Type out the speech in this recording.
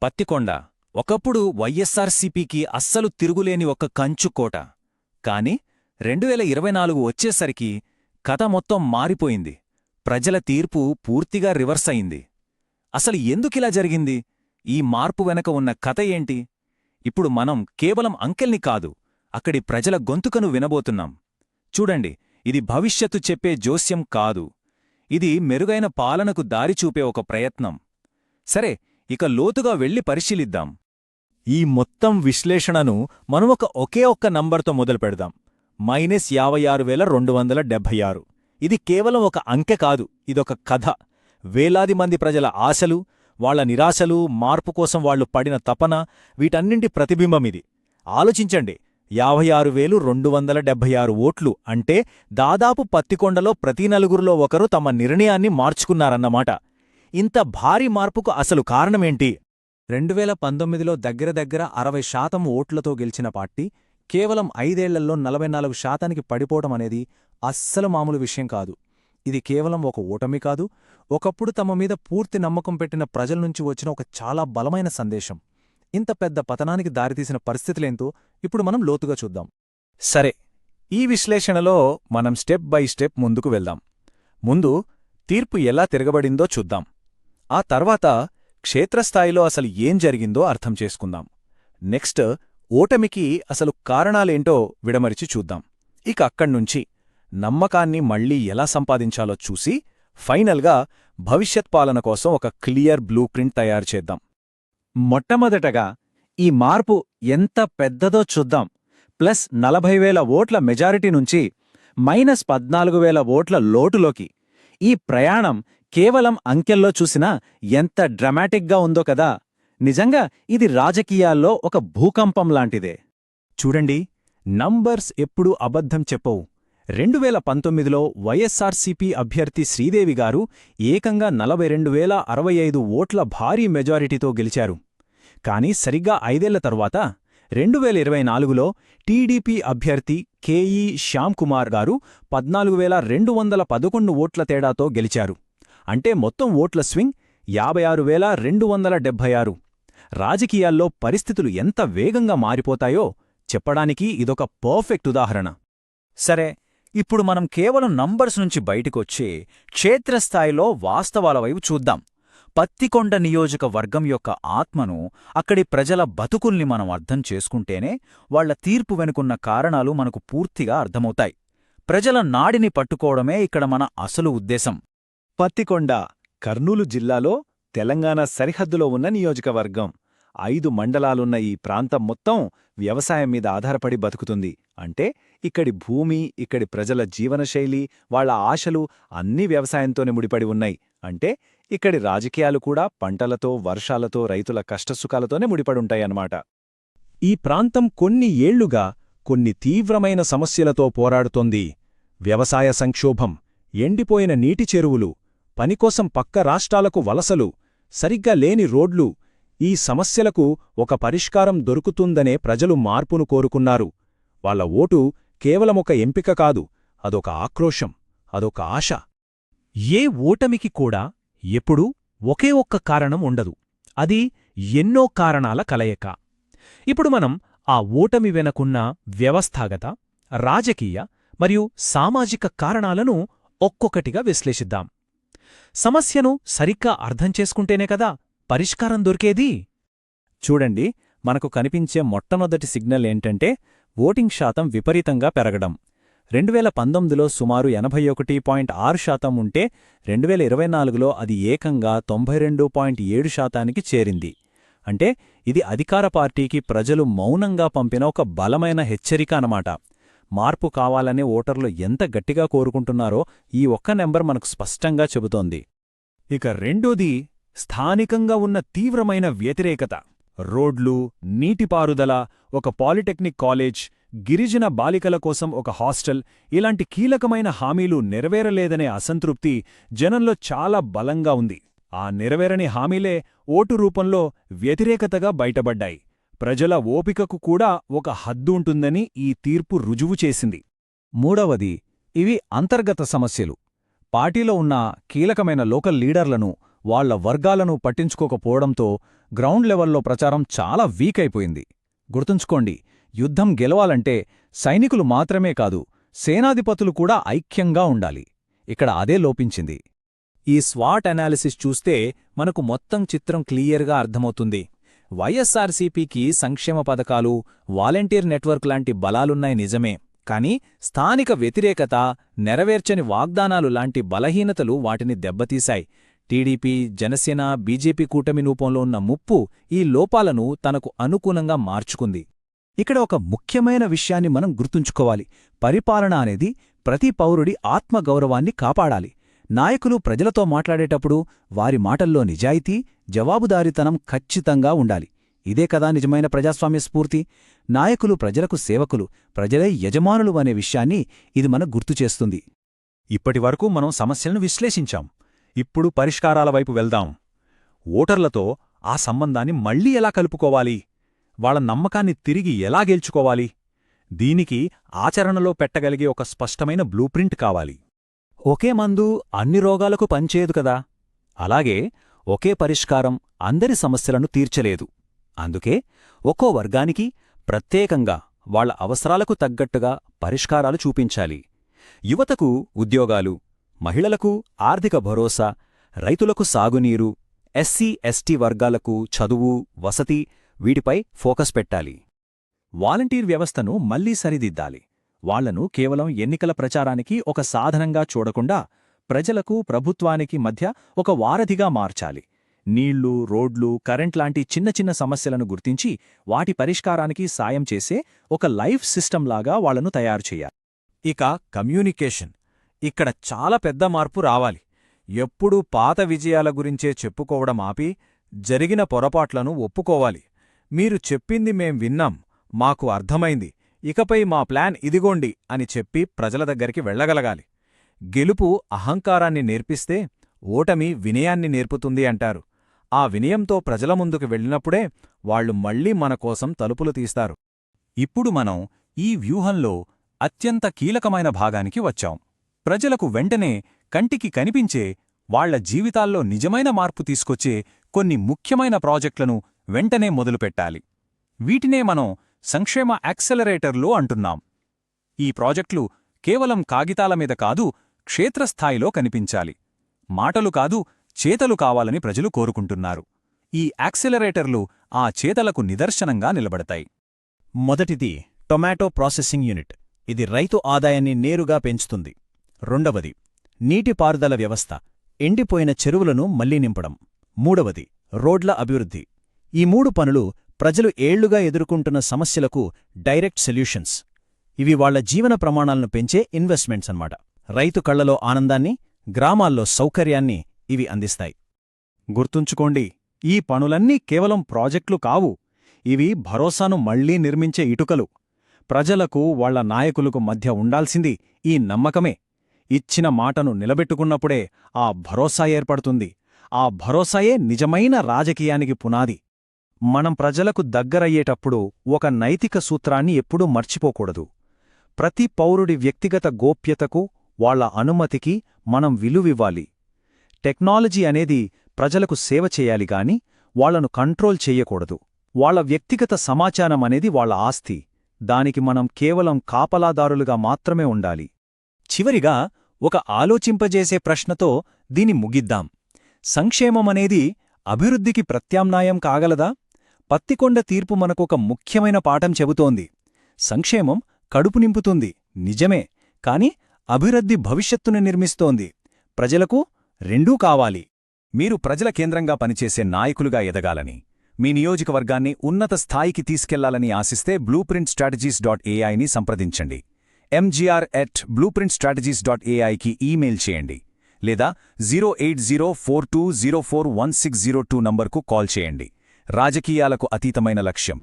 పత్తికొండ ఒకప్పుడు వైఎస్సార్సీపీకి అస్సలు తిరుగులేని ఒక కంచుకోట. కాని 2024 వచ్చేసరికి కథ మొత్తం మారిపోయింది. ప్రజల తీర్పు పూర్తిగా రివర్స్ అయింది. అసలు ఎందుకిలా జరిగింది? ఈ మార్పు వెనక ఉన్న కథ ఏంటి? ఇప్పుడు మనం కేవలం అంకెల్ని కాదు, అక్కడి ప్రజల గొంతుకను వినబోతున్నాం. చూడండి, ఇది భవిష్యత్తు చెప్పే జోస్యం కాదు. ఇది మెరుగైన పాలనకు దారిచూపే ఒక ప్రయత్నం. సరే, ఇక లోతుగా వెళ్ళి పరిశీలిద్దాం. ఈ మొత్తం విశ్లేషణను మనం ఒకే ఒక్క నంబర్తో మొదలుపెడదాం. -56,276. ఇది కేవలం ఒక అంకె కాదు, ఇదొక కథ. వేలాది మంది ప్రజల ఆశలు, వాళ్ల నిరాశలు, మార్పు కోసం వాళ్లు పడిన తపన, వీటన్నింటి ప్రతిబింబమిది. ఆలోచించండి, 56,276 ఓట్లు అంటే దాదాపు పత్తికొండలో ప్రతి నలుగురిలో ఒకరు తమ నిర్ణయాన్ని మార్చుకున్నారన్నమాట. ఇంత భారీ మార్పుకు అసలు కారణమేంటి? 2019లో దగ్గర 60% ఓట్లతో గెలిచిన పార్టీ కేవలం 5 ఏళ్లలో 44% పడిపోవటమనేది అస్సలు మామూలు విషయం కాదు. ఇది కేవలం ఒక ఓటమి కాదు, ఒకప్పుడు తమ మీద పూర్తి నమ్మకం పెట్టిన ప్రజల నుంచి వచ్చిన ఒక చాలా బలమైన సందేశం. ఇంత పెద్ద పతనానికి దారితీసిన పరిస్థితులేంతో ఇప్పుడు మనం లోతుగా చూద్దాం. సరే, ఈ విశ్లేషణలో మనం స్టెప్ బై స్టెప్ ముందుకు వెళ్దాం. ముందు తీర్పు ఎలా తిరగబడిందో చూద్దాం. ఆ తర్వాత క్షేత్రస్థాయిలో అసలు ఏం జరిగిందో అర్థం చేసుకుందాం. నెక్స్ట్ ఓటమికి అసలు కారణాలేంటో విడమరిచి చూద్దాం. ఇక అక్కడ్నుంచి నమ్మకాన్ని మళ్లీ ఎలా సంపాదించాలో చూసి ఫైనల్గా భవిష్యత్ పాలన కోసం ఒక క్లియర్ బ్లూ ప్రింట్ తయారుచేద్దాం. మొట్టమొదటగా ఈ మార్పు ఎంత పెద్దదో చూద్దాం. +40,000 ఓట్ల మెజారిటీ నుంచి -14,000 ఓట్ల లోటులోకి. ఈ ప్రయాణం కేవలం అంకెల్లో చూసినా ఎంత డ్రమాటిక్గా ఉందో కదా. నిజంగా ఇది రాజకీయాల్లో ఒక భూకంపం లాంటిదే. చూడండి, నంబర్స్ ఎప్పుడూ అబద్ధం చెప్పవు. 2019లో వైఎస్సార్సీపీ అభ్యర్థి శ్రీదేవిగారు ఏకంగా 42,065 ఓట్ల భారీ మెజారిటీతో గెలిచారు. కాని సరిగ్గా 5 ఏళ్ల తరువాత 2024లో టీడీపీ అభ్యర్థి కేఈ శ్యామ్కుమార్ గారు 14,211 ఓట్ల తేడాతో గెలిచారు. అంటే మొత్తం ఓట్ల స్వింగ్ 56,276. రాజకీయాల్లో పరిస్థితులు ఎంత వేగంగా మారిపోతాయో చెప్పడానికి ఇదొక పర్ఫెక్ట్ ఉదాహరణ. సరే, ఇప్పుడు మనం కేవలం నంబర్స్ నుంచి బయటికొచ్చే క్షేత్రస్థాయిలో వాస్తవాల వైపు చూద్దాం. పత్తికొండ నియోజకవర్గం యొక్క ఆత్మను, అక్కడి ప్రజల బతుకుల్ని మనం అర్థం చేసుకుంటేనే వాళ్ల తీర్పు వెనుకున్న కారణాలు మనకు పూర్తిగా అర్థమవుతాయి. ప్రజల నాడిని పట్టుకోవడమే ఇక్కడ మన అసలు ఉద్దేశం. పత్తికొండ కర్నూలు జిల్లాలో తెలంగాణ సరిహద్దులో ఉన్న నియోజకవర్గం. 5 మండలాలున్న ఈ ప్రాంతం మొత్తం వ్యవసాయం మీద ఆధారపడి బతుకుతుంది. అంటే ఇక్కడి భూమి, ఇక్కడి ప్రజల జీవనశైలి, వాళ్ల ఆశలు అన్నీ వ్యవసాయంతోనే ముడిపడి ఉన్నాయి. అంటే ఇక్కడి రాజకీయాలు కూడా పంటలతో, వర్షాలతో, రైతుల కష్టసుఖాలతోనే ముడిపడుంటాయన్నమాట. ఈ ప్రాంతం కొన్ని ఏళ్లుగా కొన్ని తీవ్రమైన సమస్యలతో పోరాడుతోంది. వ్యవసాయ సంక్షోభం, ఎండిపోయిన నీటి చెరువులు, పనికోసం పక్క రాష్ట్రాలకు వలసలు, సరిగ్గా లేని రోడ్లు. ఈ సమస్యలకు ఒక పరిష్కారం దొరుకుతుందనే ప్రజలు మార్పును కోరుకున్నారు. వాళ్ల ఓటు కేవలమొక ఎంపిక కాదు, అదొక ఆక్రోశం, అదొక ఆశ. ఏ ఓటమికి కూడా ఎప్పుడూ ఒకే ఒక్క కారణం ఉండదు, అది ఎన్నో కారణాల కలయిక. ఇప్పుడు మనం ఆ ఓటమి వెనకున్న వ్యవస్థాగత, రాజకీయ మరియు సామాజిక కారణాలను ఒక్కొక్కటిగా విశ్లేషిద్దాం. సమస్యను సరిగ్గా అర్థం చేసుకుంటేనే కదా పరిష్కారం దొరికేది. చూడండి, మనకు కనిపించే మొట్టమొదటి సిగ్నల్ ఏంటంటే ఓటింగ్ శాతం విపరీతంగా పెరగడం. 2019లో సుమారు 81.6% ఉంటే 2024లో అది ఏకంగా 92.7%కి చేరింది. అంటే ఇది అధికార పార్టీకి ప్రజలు మౌనంగా పంపిన ఒక బలమైన హెచ్చరిక అన్నమాట. మార్పు కావాలనే ఓటర్లు ఎంత గట్టిగా కోరుకుంటున్నారో ఈ ఒక్క నెంబర్ మనకు స్పష్టంగా చెబుతోంది. ఇక రెండోది స్థానికంగా ఉన్న తీవ్రమైన వ్యతిరేకత. రోడ్లు, నీటిపారుదల, ఒక పాలిటెక్నిక్ కాలేజ్, గిరిజన బాలికల కోసం ఒక హాస్టల్, ఇలాంటి కీలకమైన హామీలు నెరవేరలేదనే అసంతృప్తి జనంలో చాలా బలంగా ఉంది. ఆ నెరవేరని హామీలే ఓటు రూపంలో వ్యతిరేకతగా బయటపడ్డాయి. ప్రజల ఓపికకు కూడా ఒక హద్దు ఉంటుందని ఈ తీర్పు రుజువు చేసింది. మూడవది, ఇవి అంతర్గత సమస్యలు. పార్టీలో ఉన్న కీలకమైన లోకల్ లీడర్లను, వాళ్ల వర్గాలను పట్టించుకోకపోవడంతో గ్రౌండ్ లెవెల్లో ప్రచారం చాలా వీక్ అయిపోయింది. గుర్తుంచుకోండి, యుద్ధం గెలవాలంటే సైనికులు మాత్రమే కాదు, సేనాధిపతులు కూడా ఐక్యంగా ఉండాలి. ఇక్కడ అదే లోపించింది. ఈ స్వాట్ అనాలిసిస్ చూస్తే మనకు మొత్తం చిత్రం క్లియర్గా అర్థమవుతుంది. వైఎస్సార్సీపీకి సంక్షేమ పథకాలు, వాలంటీర్ నెట్వర్క్ లాంటి బలాలున్నాయి నిజమే, కానీ స్థానిక వ్యతిరేకత, నెరవేర్చని వాగ్దానాలు లాంటి బలహీనతలు వాటిని దెబ్బతీశాయి. టీడీపీ, జనసేన, బీజేపీ కూటమి రూపంలో ఉన్న ముప్పు ఈ లోపాలను తనకు అనుకూలంగా మార్చుకుంది. ఇక్కడ ఒక ముఖ్యమైన విషయాన్ని మనం గుర్తుంచుకోవాలి. పరిపాలన అనేది ప్రతి పౌరుడి ఆత్మగౌరవాన్ని కాపాడాలి. నాయకులు ప్రజలతో మాట్లాడేటప్పుడు వారి మాటల్లో నిజాయితీ, జవాబుదారీతనం ఖచ్చితంగా ఉండాలి. ఇదే కదా నిజమైన ప్రజాస్వామ్య స్ఫూర్తి. నాయకులు ప్రజలకు సేవకులు, ప్రజలే యజమానులు అనే విషయాన్ని ఇది మనకు గుర్తుచేస్తుంది. ఇప్పటివరకు మనం సమస్యలను విశ్లేషించాం. ఇప్పుడు పరిష్కారాల వైపు వెళ్దాం. ఓటర్లతో ఆ సంబంధాన్ని మళ్లీ ఎలా కలుపుకోవాలి? వాళ్ళ నమ్మకాన్ని తిరిగి ఎలా గెలుచుకోవాలి? దీనికి ఆచరణలో పెట్టగలిగే ఒక స్పష్టమైన బ్లూప్రింట్ కావాలి. ఒకే మందు అన్ని రోగాలకు పనిచేయదు కదా. అలాగే ఒకే పరిష్కారం అందరి సమస్యలను తీర్చలేదు. అందుకే ఒక్కో వర్గానికి ప్రత్యేకంగా వాళ్ల అవసరాలకు తగ్గట్టుగా పరిష్కారాలు చూపించాలి. యువతకు ఉద్యోగాలు, మహిళలకు ఆర్థిక భరోసా, రైతులకు సాగునీరు, ఎస్సీ ఎస్టీ వర్గాలకు చదువు, వసతి, వీటిపై ఫోకస్ పెట్టాలి. వాలంటీర్ వ్యవస్థను మళ్లీ సరిదిద్దాలి. వాళ్లను కేవలం ఎన్నికల ప్రచారానికి ఒక సాధనంగా చూడకుండా ప్రజలకు, ప్రభుత్వానికి మధ్య ఒక వారధిగా మార్చాలి. నీళ్లు, రోడ్లు, కరెంట్ లాంటి చిన్న చిన్న సమస్యలను గుర్తించి వాటి పరిష్కారానికి సాయం చేసే ఒక లైఫ్ సిస్టంలాగా వాళ్లను తయారుచెయ్యాలి. ఇక కమ్యూనికేషన్. ఇక్కడ చాలా పెద్ద మార్పు రావాలి. ఎప్పుడూ పాత విజయాల గురించే చెప్పుకోవడం ఆపి జరిగిన పొరపాట్లను ఒప్పుకోవాలి. మీరు చెప్పింది మేం విన్నాం, మాకు అర్థమైంది, ఇకపై మా ప్లాన్ ఇదిగోండి అని చెప్పి ప్రజల దగ్గరికి వెళ్లగలగాలి. గెలుపు అహంకారాన్ని నేర్పిస్తే ఓటమి వినయాన్ని నేర్పుతుంది అంటారు. ఆ వినయంతో ప్రజల ముందుకు వెళ్ళినప్పుడే వాళ్లు మళ్లీ మనకోసం తలుపులు తీస్తారు. ఇప్పుడు మనం ఈ వ్యూహంలో అత్యంత కీలకమైన భాగానికి వచ్చాం. ప్రజలకు వెంటనే కంటికి కనిపించే, వాళ్ల జీవితాల్లో నిజమైన మార్పు తీసుకొచ్చే కొన్ని ముఖ్యమైన ప్రాజెక్టులను వెంటనే మొదలుపెట్టాలి. వీటినే మనం సంక్షేమ యాక్సెలరేటర్లు అంటున్నాం. ఈ ప్రాజెక్టులు కేవలం కాగితాల మీద కాదు, క్షేత్రస్థాయిలో కనిపించాలి. మాటలు కాదు, చేతలు కావాలని ప్రజలు కోరుకుంటున్నారు. ఈ యాక్సెలరేటర్లు ఆ చేతలకు నిదర్శనంగా నిలబడతాయి. మొదటిది టొమాటో ప్రాసెసింగ్ యూనిట్. ఇది రైతు ఆదాయాన్ని నేరుగా పెంచుతుంది. రెండవది నీటిపారుదల వ్యవస్థ. ఎండిపోయిన చెరువులను మళ్లీ నింపడం. మూడవది రోడ్ల అభివృద్ధి. ఈ మూడు పనులు ప్రజలు ఏళ్లుగా ఎదుర్కొంటున్న సమస్యలకు డైరెక్ట్ సొల్యూషన్స్. ఇవి వాళ్ల జీవన ప్రమాణాలను పెంచే ఇన్వెస్ట్మెంట్స్ అన్నమాట. రైతు కళ్లలో ఆనందాన్ని, గ్రామాల్లో సౌకర్యాన్ని ఇవి అందిస్తాయి. గుర్తుంచుకోండి, ఈ పనులన్నీ కేవలం ప్రాజెక్టులు కావు. ఇవి భరోసాను మళ్లీ నిర్మించే ఇటుకలు. ప్రజలకు వాళ్ల నాయకులకు మధ్య ఉండాల్సింది ఈ నమ్మకమే. ఇచ్చిన మాటను నిలబెట్టుకున్నప్పుడే ఆ భరోసా ఏర్పడుతుంది. ఆ భరోసాయే నిజమైన రాజకీయానికి పునాది. మనం ప్రజలకు దగ్గరయ్యేటప్పుడు ఒక నైతిక సూత్రాన్ని ఎప్పుడూ మర్చిపోకూడదు. ప్రతి పౌరుడి వ్యక్తిగత గోప్యతకు, వాళ్ల అనుమతికి మనం విలువివ్వాలి. టెక్నాలజీ అనేది ప్రజలకు సేవ చేయాలి గాని వాళ్లను కంట్రోల్ చెయ్యకూడదు. వాళ్ల వ్యక్తిగత సమాచారం అనేది వాళ్ల ఆస్తి. దానికి మనం కేవలం కాపలాదారులుగా మాత్రమే ఉండాలి. చివరిగా ఒక ఆలోచింపజేసే ప్రశ్నతో దీని ముగిద్దాం. సంక్షేమమనేది అభివృద్ధికి ప్రత్యామ్నాయం కాగలదా? పత్తికొండ తీర్పు మనకొక ముఖ్యమైన పాఠం చెబుతోంది. సంక్షేమం కడుపు నింపుతుంది, నిజమే, కాని అభివృద్ధి భవిష్యత్తును నిర్మిస్తోంది. ప్రజలకు రెండూ కావాలి. మీరు ప్రజల కేంద్రంగా పనిచేసే నాయకులుగా ఎదగాలని, మీ నియోజకవర్గాన్ని ఉన్నత స్థాయికి తీసుకెళ్లాలని ఆశిస్తే blueprintstrategies.ai సంప్రదించండి. mgr@blueprintstrategies.ai ఈమెయిల్ చేయండి, లేదా 08042041602 నంబర్కు కాల్ చేయండి. రాజకీయాలకు అతీతమైన లక్ష్యం.